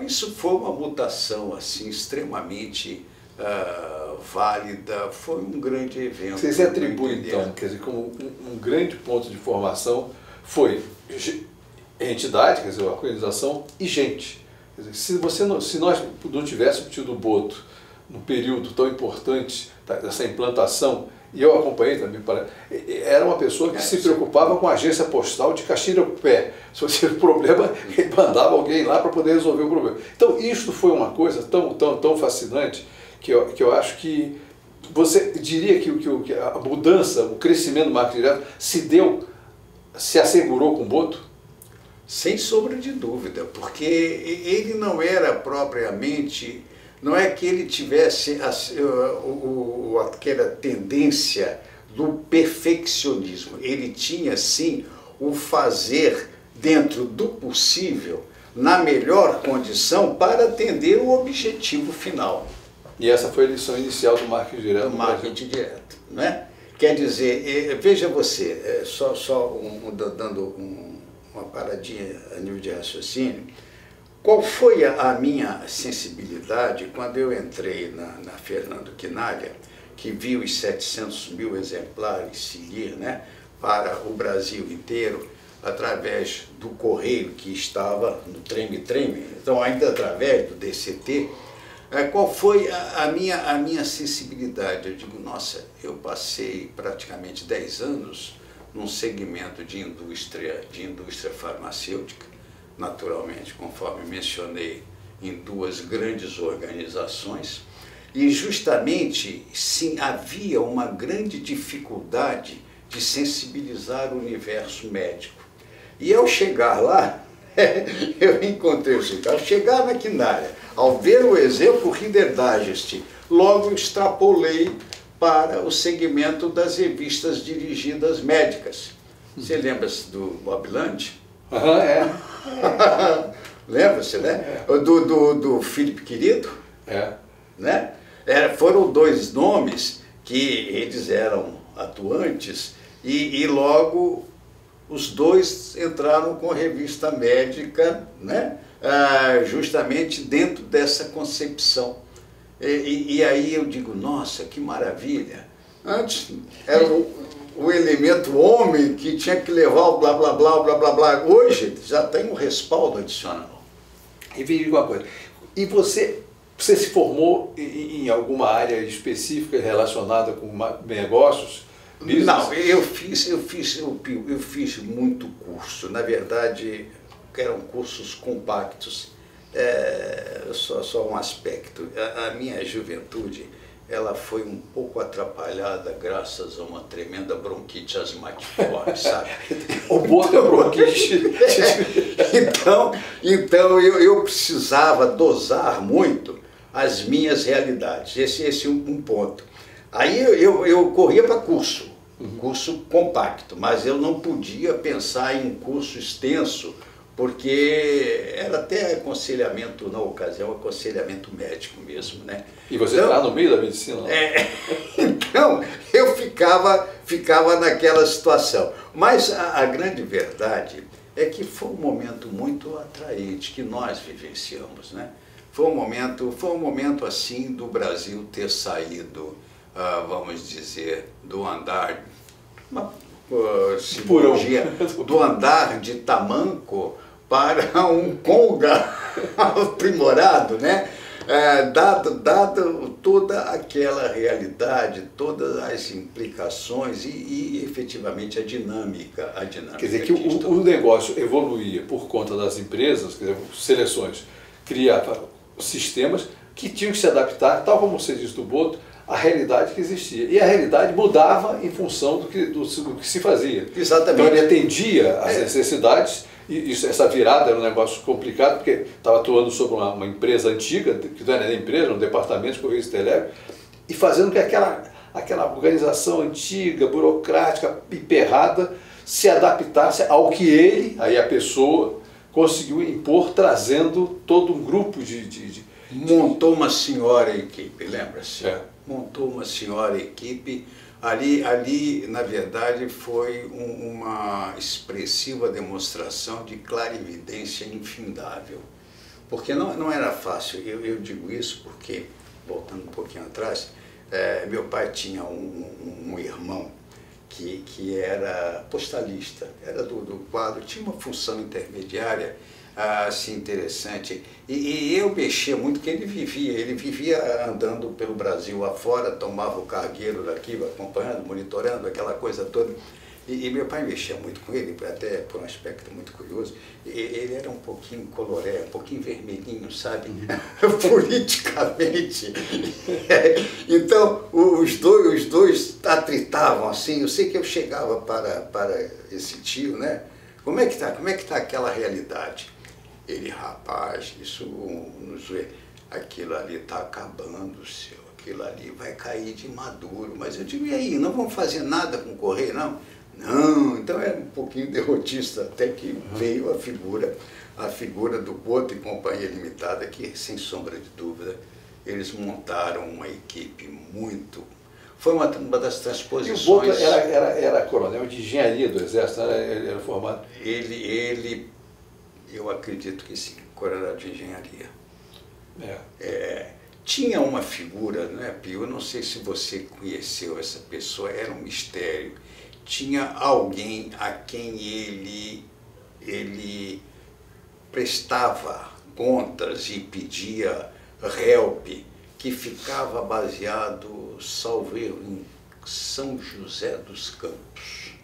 Então isso foi uma mutação assim extremamente válida, foi um grande evento. Você se atribui então, quer dizer, como um grande ponto de formação foi entidade, quer dizer, organização e gente. Quer dizer, se nós não tivéssemos tido o Boto num período tão importante dessa implantação, e eu acompanhei também, era uma pessoa que se preocupava com a agência postal de Caxira-Pé. Se fosse um problema, ele mandava alguém lá para poder resolver o problema. Então, isto foi uma coisa tão fascinante que eu acho que você diria que a mudança, o crescimento do marketing direto se assegurou com o Boto? Sem sombra de dúvida, porque ele não era propriamente, não é que ele tivesse aquela tendência do perfeccionismo, ele tinha sim o fazer dentro do possível, na melhor condição para atender o objetivo final. E essa foi a lição inicial do marketing direto. Do marketing direto, né? Quer dizer, veja você, dando uma paradinha a nível de raciocínio, qual foi a minha sensibilidade quando eu entrei na Fernando Quinalha, que viu os 700 mil exemplares seguir, né, para o Brasil inteiro, através do correio que estava no treme-treme, então ainda através do DCT. Qual foi a minha sensibilidade? Eu digo, nossa, eu passei praticamente 10 anos num segmento de indústria farmacêutica, naturalmente, conforme mencionei, em duas grandes organizações, e justamente, sim, havia uma grande dificuldade de sensibilizar o universo médico. E ao chegar lá, eu encontrei o seguinte: ao chegar na Quinalha, ao ver o exemplo Reader Digest, logo extrapolei para o segmento das revistas dirigidas médicas. Você lembra-se do Bob Land? Lembra-se, né? Do Felipe Querido? Né? Foram dois nomes que eles eram atuantes e logo os dois entraram com a revista médica, né? Justamente dentro dessa concepção. E aí eu digo, nossa, que maravilha. Antes era o elemento homem que tinha que levar o blá blá blá blá blá blá. Hoje já tem um respaldo adicional. E me diga uma coisa, e você se formou em alguma área específica relacionada com negócios? Business? Não, eu fiz muito curso. Na verdade, eram cursos compactos. Só um aspecto. A minha juventude, ela foi um pouco atrapalhada graças a uma tremenda bronquite asmatiforme, sabe? O Boto é bronquite. Então eu precisava dosar muito as minhas realidades. Esse é um ponto. Aí eu corria para curso compacto, mas eu não podia pensar em um curso extenso, porque era até aconselhamento, na ocasião, aconselhamento médico mesmo, né? E você está no meio da medicina? Então, eu ficava naquela situação. Mas a grande verdade é que foi um momento muito atraente que nós vivenciamos, né? Foi um momento assim do Brasil ter saído, vamos dizer, do andar, uma simbologia, do andar de tamanco para um conga aprimorado, né? Dado toda aquela realidade, todas as implicações e efetivamente a dinâmica. Quer dizer que o negócio evoluía por conta das empresas, quer dizer, seleções, criavam sistemas que tinham que se adaptar, tal como você disse do Boto, à realidade que existia. E a realidade mudava em função do que se fazia. Exatamente. Então ele atendia às necessidades, e essa virada era um negócio complicado, porque estava atuando sobre uma empresa antiga, que não era nem empresa, era um departamento de Correios e Telégrafos, e fazendo que aquela organização antiga, burocrática, emperrada, se adaptasse ao que ele, aí a pessoa, conseguiu impor, trazendo todo um grupo montou uma senhora equipe, lembra-se? Montou uma senhora equipe. Ali, na verdade, foi uma expressiva demonstração de clarividência infindável. Porque não era fácil. Eu digo isso porque, voltando um pouquinho atrás, meu pai tinha um irmão que era postalista, era do quadro, tinha uma função intermediária assim interessante. E eu mexia muito, porque ele vivia andando pelo Brasil afora, tomava o cargueiro daqui, acompanhando, monitorando, aquela coisa toda. E meu pai mexia muito com ele, até por um aspecto muito curioso. Ele era um pouquinho coloré, um pouquinho vermelhinho, sabe? Politicamente. Então, os dois atritavam assim. Eu sei que eu chegava para esse tio, né? Como é que tá aquela realidade? Ele, rapaz, isso aquilo ali está acabando, seu. Aquilo ali vai cair de maduro. Mas eu digo, e aí, não vamos fazer nada com o Correio, não? Não, então era um pouquinho derrotista, até que veio a figura do Boto e Companhia Limitada, que, sem sombra de dúvida, eles montaram uma equipe muito... Foi uma das transposições... E o Boto era coronel de engenharia do Exército, ele era formado? Eu acredito que sim, coronel de engenharia. Tinha uma figura, né, Pio? Eu não sei se você conheceu essa pessoa, era um mistério. Tinha alguém a quem ele prestava contas e pedia help, que ficava baseado, salvo erro, em São José dos Campos.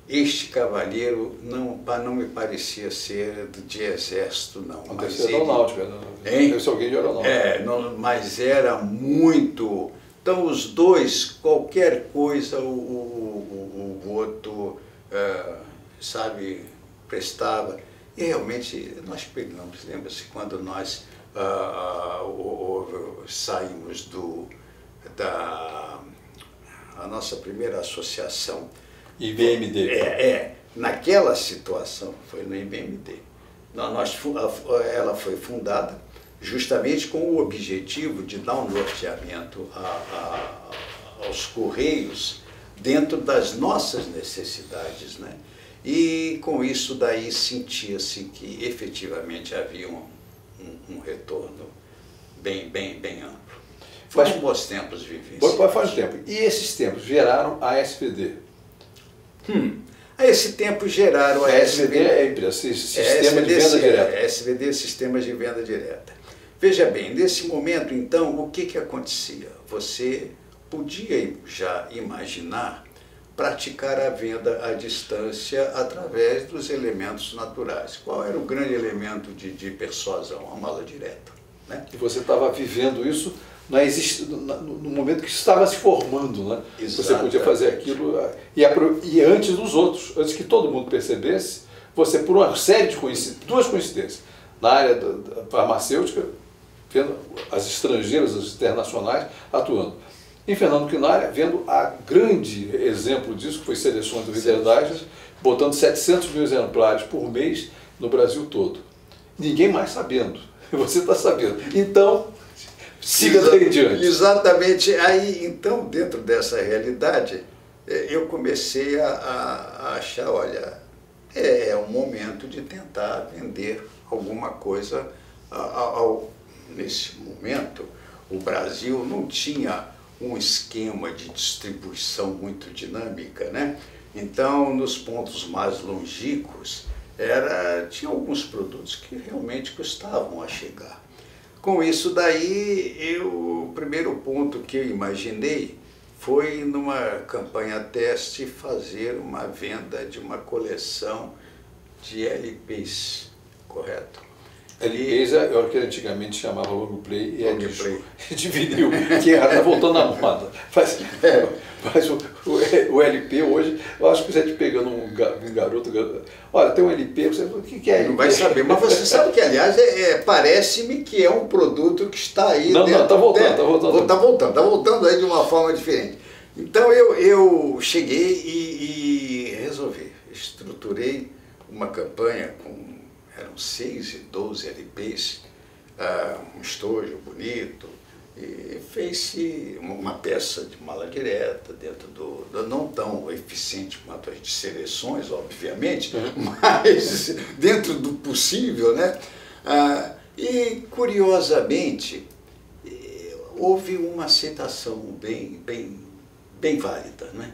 Este cavalheiro não me parecia ser de exército, não. Não deve ser aeronáutica, não. Deve ser alguém de aeronáutica. Mas era muito... Então, os dois, qualquer coisa, o Boto, sabe, prestava. E realmente nós pegamos, lembra-se, quando nós saímos a nossa primeira associação. IBMD. Naquela situação, foi no IBMD. Ela foi fundada justamente com o objetivo de dar um norteamento aos Correios dentro das nossas necessidades, né? E com isso daí sentia-se que efetivamente havia um retorno bem amplo. Foram bons tempos vivenciados. Faz tempo. E esses tempos geraram a SVD? A esse tempo geraram a SVD. É a empresa, Sistema de Venda Direta. SVD, Sistemas de Venda Direta. Veja bem, nesse momento, então, o que acontecia? Você podia já imaginar praticar a venda à distância através dos elementos naturais. Qual era o grande elemento de persuasão? A mala direta, né? E você estava vivendo isso no momento que estava se formando, né? Você podia fazer aquilo e antes dos outros, antes que todo mundo percebesse, você, por uma série de duas coincidências, na área da farmacêutica, vendo as estrangeiras, as internacionais atuando. Em Fernando Quinária, vendo a grande exemplo disso, que foi Seleções do Videndagens, botando 700 mil exemplares por mês no Brasil todo. Ninguém mais sabendo. Você está sabendo. Então, siga daí adiante. Exatamente. Aí, então, dentro dessa realidade, eu comecei a achar, olha, é um momento de tentar vender alguma coisa. Nesse momento, o Brasil não tinha um esquema de distribuição muito dinâmica, né? Então, nos pontos mais longínquos, tinha alguns produtos que realmente custavam a chegar. Com isso daí, o primeiro ponto que eu imaginei foi, numa campanha teste, fazer uma venda de uma coleção de LPs, correto? LPs é o que antigamente chamava long play e de vinil, que está voltando à moda. Mas o LP hoje, eu acho que você está pegando um garoto, olha, tem um LP, você o que é LP? Não vai saber, mas você sabe que, aliás, parece-me que é um produto que está aí dentro. Não, está voltando. Está voltando aí de uma forma diferente. Então eu cheguei e resolvi, estruturei uma campanha com... Eram 6 e 12 LPs, um estojo bonito, e fez-se uma peça de mala direta dentro não tão eficiente quanto as de Seleções, obviamente, mas dentro do possível, né? E, curiosamente, houve uma aceitação bem válida, né?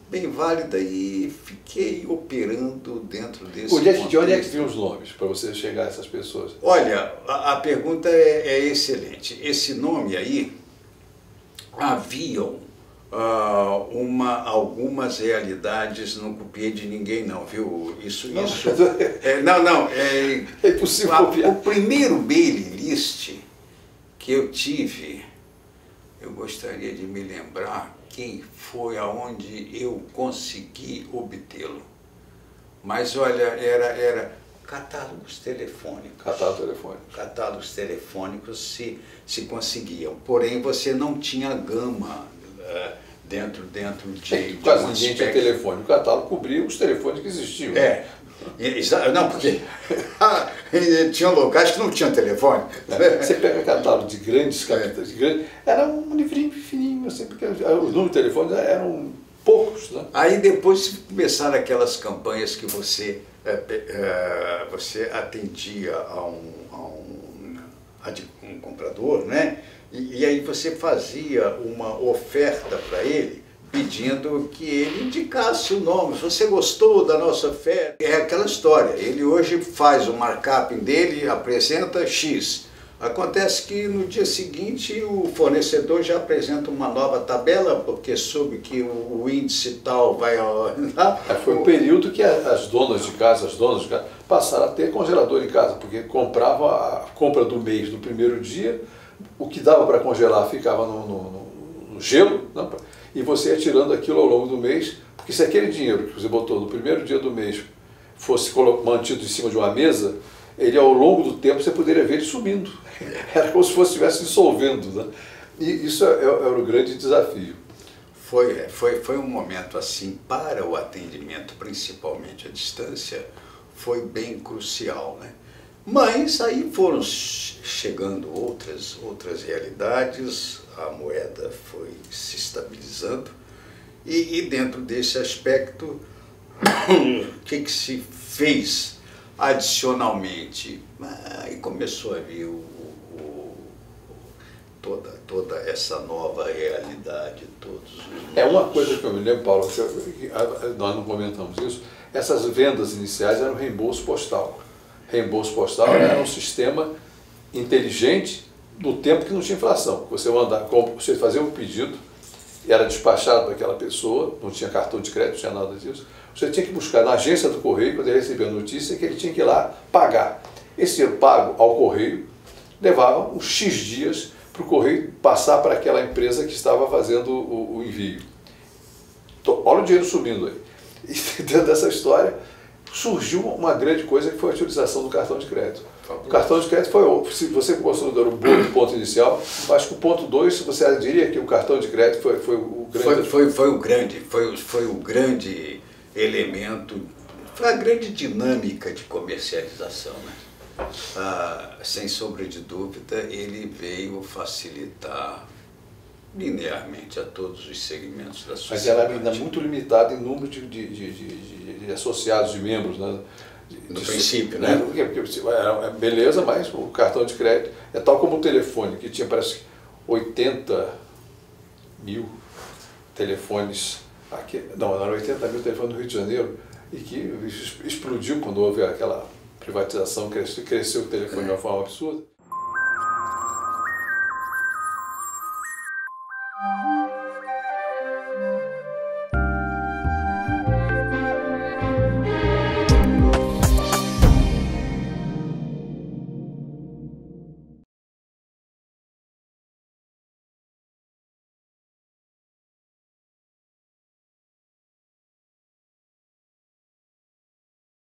Bem válida, e fiquei operando dentro desse contexto. De onde é que vinham os nomes para você chegar a essas pessoas? Olha, a pergunta é excelente. Esse nome aí, haviam algumas realidades, não copiei de ninguém não, viu? É impossível copiar. O primeiro mailing list que eu tive, eu gostaria de me lembrar quem foi, aonde eu consegui obtê-lo. Mas olha, era catálogos telefônicos. Catálogos telefônicos se conseguiam, porém você não tinha gama dentro de quase ninguém tinha telefone. O catálogo cobria os telefones que existiam. Não, porque tinha locais que não tinham telefone. Você pega catálogo de grandes capitais, era um livrinho fininho, assim, porque os números de telefone eram poucos, né? Aí depois começaram aquelas campanhas que você atendia a um comprador, né? E aí você fazia uma oferta para ele, pedindo que ele indicasse o nome. Se você gostou da nossa oferta, é aquela história. Ele hoje faz o markup dele, apresenta X. Acontece que no dia seguinte o fornecedor já apresenta uma nova tabela, porque soube que o índice tal vai... Foi o período que as donas de casa passaram a ter congelador em casa, porque comprava a compra do mês no primeiro dia, o que dava para congelar ficava no gelo, né? E você ia tirando aquilo ao longo do mês, porque se aquele dinheiro que você botou no primeiro dia do mês fosse mantido em cima de uma mesa, ele ao longo do tempo você poderia ver ele sumindo. Era como se estivesse dissolvendo, né? E isso era o grande desafio. Foi um momento assim, para o atendimento, principalmente à distância, foi bem crucial, né? Mas aí foram chegando outras realidades, a moeda foi se estabilizando, e dentro desse aspecto, o que se fez adicionalmente? Aí começou a vir toda essa nova realidade, uma coisa que eu me lembro, Paulo, que nós não comentamos isso, essas vendas iniciais eram reembolso postal. Reembolso postal era um sistema inteligente no tempo que não tinha inflação. Você fazia um pedido, era despachado para aquela pessoa, não tinha cartão de crédito, não tinha nada disso. Você tinha que buscar na agência do Correio, quando ele recebia a notícia, que ele tinha que ir lá pagar. Esse dinheiro pago ao Correio levava uns X dias para o Correio passar para aquela empresa que estava fazendo o envio. Então, olha o dinheiro subindo aí. E dentro dessa história surgiu uma grande coisa, que foi a utilização do cartão de crédito. O cartão de crédito se você considerou um bom ponto inicial, acho que o ponto 2, você diria que o cartão de crédito foi o grande... Foi o grande elemento, foi a grande dinâmica de comercialização, né? Sem sombra de dúvida, ele veio facilitar linearmente a todos os segmentos da sociedade. Mas era ainda muito limitado em número de associados, de membros, né? No princípio, né? Beleza, mas o cartão de crédito é tal como o telefone, que tinha, parece, 80 mil telefones aqui, não, eram 80 mil telefones no Rio de Janeiro, e que explodiu quando houve aquela privatização, cresceu o telefone de uma forma absurda.